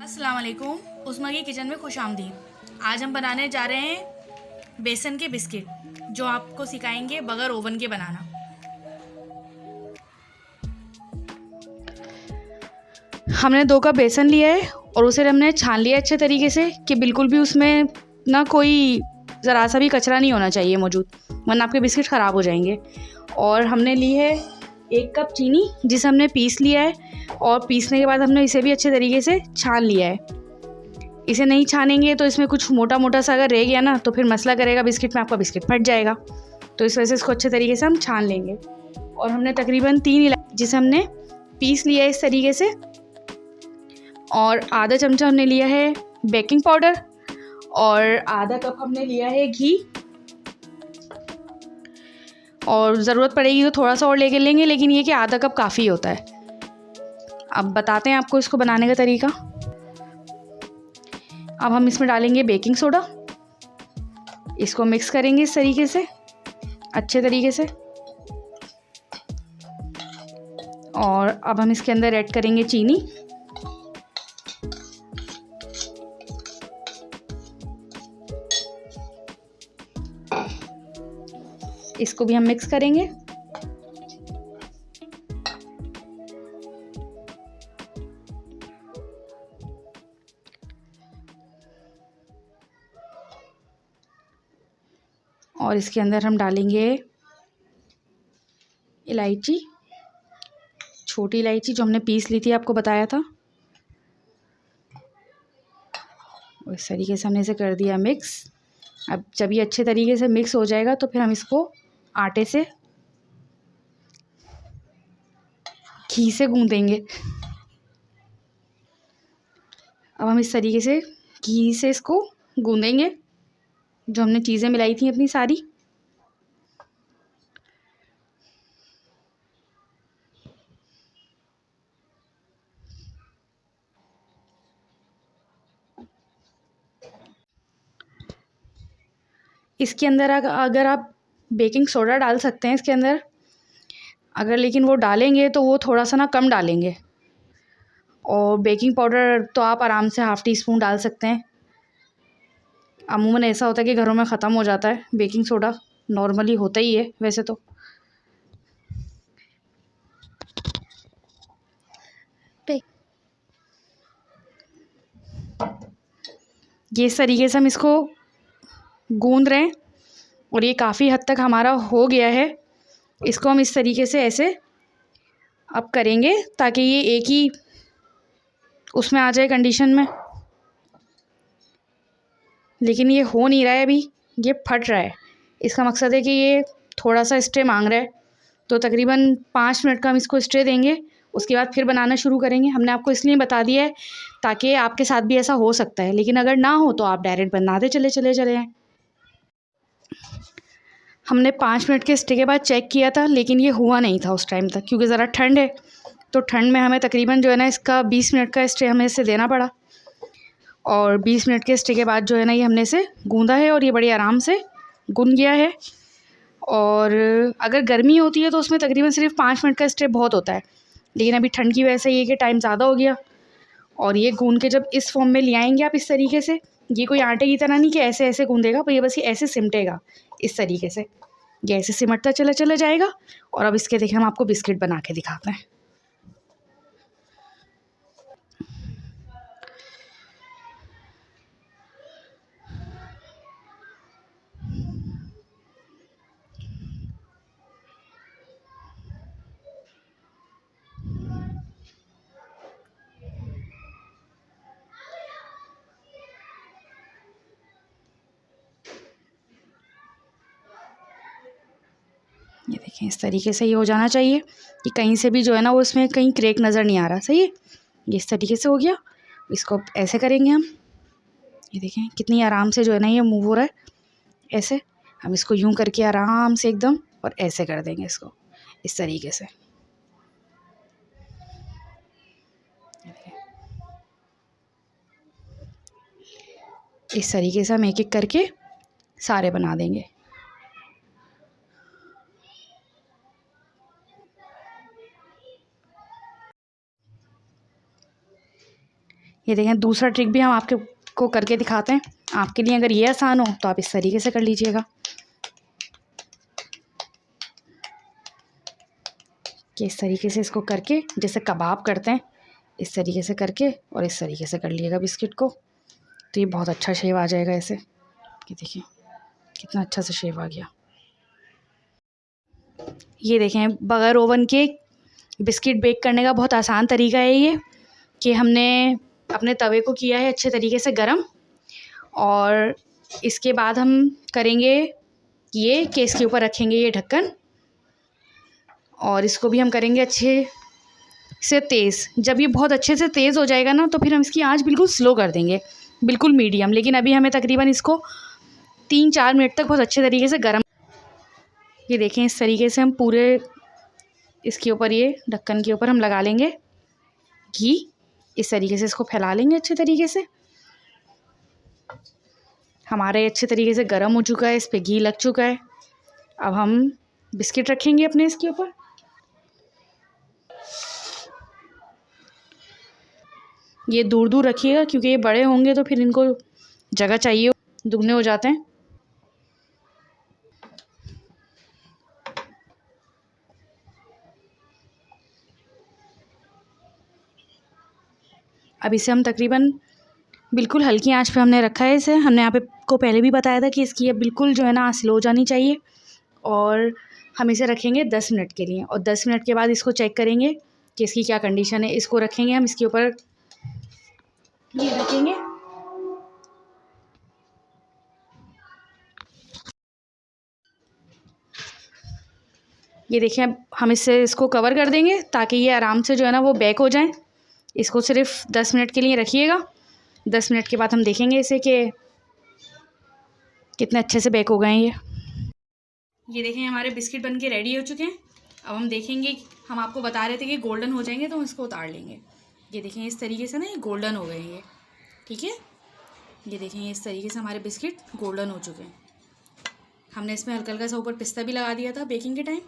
अस्सलाम वालेकुम। उस्मा की किचन में खुश आमदीद। आज हम बनाने जा रहे हैं बेसन के बिस्किट, जो आपको सिखाएंगे बगैर ओवन के बनाना। हमने 2 कप बेसन लिया है और उसे हमने छान लिया अच्छे तरीके से कि बिल्कुल भी उसमें ना कोई ज़रा सा भी कचरा नहीं होना चाहिए मौजूद, वरना आपके बिस्किट ख़राब हो जाएंगे। और हमने ली है 1 कप चीनी, जिसे हमने पीस लिया है और पीसने के बाद हमने इसे भी अच्छे तरीके से छान लिया है। इसे नहीं छानेंगे तो इसमें कुछ मोटा मोटा सा अगर रह गया ना तो फिर मसला करेगा बिस्किट में, आपका बिस्किट फट जाएगा। तो इस वजह से इसको अच्छे तरीके से हम छान लेंगे। और हमने तकरीबन 3 इलायची जिसे हमने पीस लिया है इस तरीके से, और आधा चमचा हमने लिया है बेकिंग पाउडर, और आधा कप हमने लिया है घी, और ज़रूरत पड़ेगी तो थोड़ा सा और लेके लेंगे, लेकिन ये कि आधा कप काफ़ी होता है। अब बताते हैं आपको इसको बनाने का तरीका। अब हम इसमें डालेंगे बेकिंग सोडा, इसको मिक्स करेंगे इस तरीके से अच्छे तरीके से। और अब हम इसके अंदर ऐड करेंगे चीनी, इसको भी हम मिक्स करेंगे। और इसके अंदर हम डालेंगे इलायची, छोटी इलायची जो हमने पीस ली थी, आपको बताया था। और इस तरीके से हमने इसे कर दिया मिक्स। अब जब ये अच्छे तरीके से मिक्स हो जाएगा तो फिर हम इसको आटे से, घी से गूंदेंगे। अब हम इस तरीके से घी से इसको गूंदेंगे, जो हमने चीज़ें मिलाई थी अपनी सारी। इसके अंदर अगर आप बेकिंग सोडा डाल सकते हैं इसके अंदर, अगर लेकिन वो डालेंगे तो वो थोड़ा सा ना कम डालेंगे। और बेकिंग पाउडर तो आप आराम से ½ टी स्पून डाल सकते हैं। अमूमन ऐसा होता है कि घरों में ख़त्म हो जाता है बेकिंग सोडा, नॉर्मली होता ही है वैसे तो। ये इस तरीके से हम इसको गूंद रहे हैं और ये काफ़ी हद तक हमारा हो गया है। इसको हम इस तरीके से ऐसे अब करेंगे ताकि ये एक ही उसमें आ जाए कंडीशन में, लेकिन ये हो नहीं रहा है अभी, ये फट रहा है। इसका मकसद है कि ये थोड़ा सा स्टे मांग रहा है, तो तकरीबन 5 मिनट का हम इसको स्टे देंगे। उसके बाद फिर बनाना शुरू करेंगे। हमने आपको इसलिए बता दिया है ताकि आपके साथ भी ऐसा हो सकता है, लेकिन अगर ना हो तो आप डायरेक्ट बनाते चले जाएँ। हमने 5 मिनट के स्टे के बाद चेक किया था, लेकिन ये हुआ नहीं था उस टाइम तक, क्योंकि ज़रा ठंड है। तो ठंड में हमें तकरीबन जो है ना इसका 20 मिनट का स्टे हमें इसे देना पड़ा। और 20 मिनट के स्टे के बाद जो है ना ये हमने इसे गूंदा है और ये बड़ी आराम से गुन गया है। और अगर गर्मी होती है तो उसमें तकरीबन सिर्फ 5 मिनट का स्टे बहुत होता है, लेकिन अभी ठंड की वजह से ये कि टाइम ज़्यादा हो गया। और ये गूंद के जब इस फॉर्म में ले आएंगे आप इस तरीके से, ये कोई आटे की तरह नहीं कि ऐसे ऐसे गूंदेगा, पर ये बस ये ऐसे सिमटेगा इस तरीके से, ये ऐसे सिमटता चला जाएगा। और अब इसके देखिए हम आपको बिस्किट बना के दिखाते हैं। ये देखिए इस तरीके से ये हो जाना चाहिए कि कहीं से भी जो है ना वो इसमें कहीं क्रैक नज़र नहीं आ रहा। सही है, ये इस तरीके से हो गया। इसको ऐसे करेंगे हम, ये देखें कितनी आराम से जो है ना ये मूव हो रहा है। ऐसे हम इसको यूं करके आराम से एकदम और ऐसे कर देंगे इसको इस तरीके से। इस तरीके से हम एक एक करके सारे बना देंगे। ये देखें, दूसरा ट्रिक भी हम आपके को करके दिखाते हैं। आपके लिए अगर ये आसान हो तो आप इस तरीके से कर लीजिएगा कि इस तरीके से इसको करके, जैसे कबाब करते हैं, इस तरीके से करके और इस तरीके से कर लिएगा बिस्किट को, तो ये बहुत अच्छा शेप आ जाएगा ऐसे। ये देखिए कितना अच्छा सा शेप आ गया। ये देखें, बगैर ओवन के बिस्किट बेक करने का बहुत आसान तरीका है ये, कि हमने अपने तवे को किया है अच्छे तरीके से गरम, और इसके बाद हम करेंगे ये कि इसके ऊपर रखेंगे ये ढक्कन, और इसको भी हम करेंगे अच्छे से तेज़। जब ये बहुत अच्छे से तेज़ हो जाएगा ना, तो फिर हम इसकी आंच बिल्कुल स्लो कर देंगे, बिल्कुल मीडियम। लेकिन अभी हमें तकरीबन इसको 3-4 मिनट तक बहुत अच्छे तरीके से गरम। ये देखें, इस तरीके से हम पूरे इसके ऊपर, ये ढक्कन के ऊपर हम लगा लेंगे घी। इस तरीके से इसको फैला लेंगे अच्छे तरीके से। हमारे अच्छे तरीके से गरम हो चुका है, इस पे घी लग चुका है। अब हम बिस्किट रखेंगे अपने इसके ऊपर। ये दूर दूर रखिएगा, क्योंकि ये बड़े होंगे तो फिर इनको जगह चाहिए, दुगने हो जाते हैं। अब इसे हम तकरीबन बिल्कुल हल्की आंच पे हमने रखा है इसे। हमने यहाँ पे को पहले भी बताया था कि इसकी अब बिल्कुल जो है ना आंच स्लो हो जानी चाहिए, और हम इसे रखेंगे 10 मिनट के लिए। और 10 मिनट के बाद इसको चेक करेंगे कि इसकी क्या कंडीशन है। इसको रखेंगे हम इसके ऊपर, ये रखेंगे। ये देखिए, अब हम इसको कवर कर देंगे ताकि ये आराम से जो है ना वो बेक हो जाए। इसको सिर्फ 10 मिनट के लिए रखिएगा। 10 मिनट के बाद हम देखेंगे इसे कि कितने अच्छे से बेक हो गए हैं ये देखें, हमारे बिस्किट बन के रेडी हो चुके हैं। अब हम देखेंगे, हम आपको बता रहे थे कि गोल्डन हो जाएंगे तो हम इसको उतार लेंगे। ये देखें, इस तरीके से ना ये गोल्डन हो गए हैं ये, ठीक है। ये देखें, इस तरीके से हमारे बिस्किट गोल्डन हो चुके हैं। हमने इसमें हल्का हल्का सा ऊपर पिस्ता भी लगा दिया था बेकिंग के टाइम।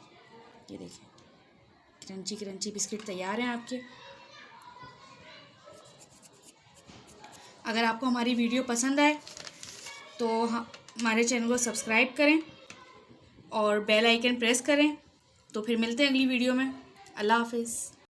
ये देखिए, क्रंची क्रंची बिस्किट तैयार हैं आपके। अगर आपको हमारी वीडियो पसंद आए तो हमारे चैनल को सब्सक्राइब करें और बेल आइकन प्रेस करें। तो फिर मिलते हैं अगली वीडियो में। अल्लाह हाफिज़।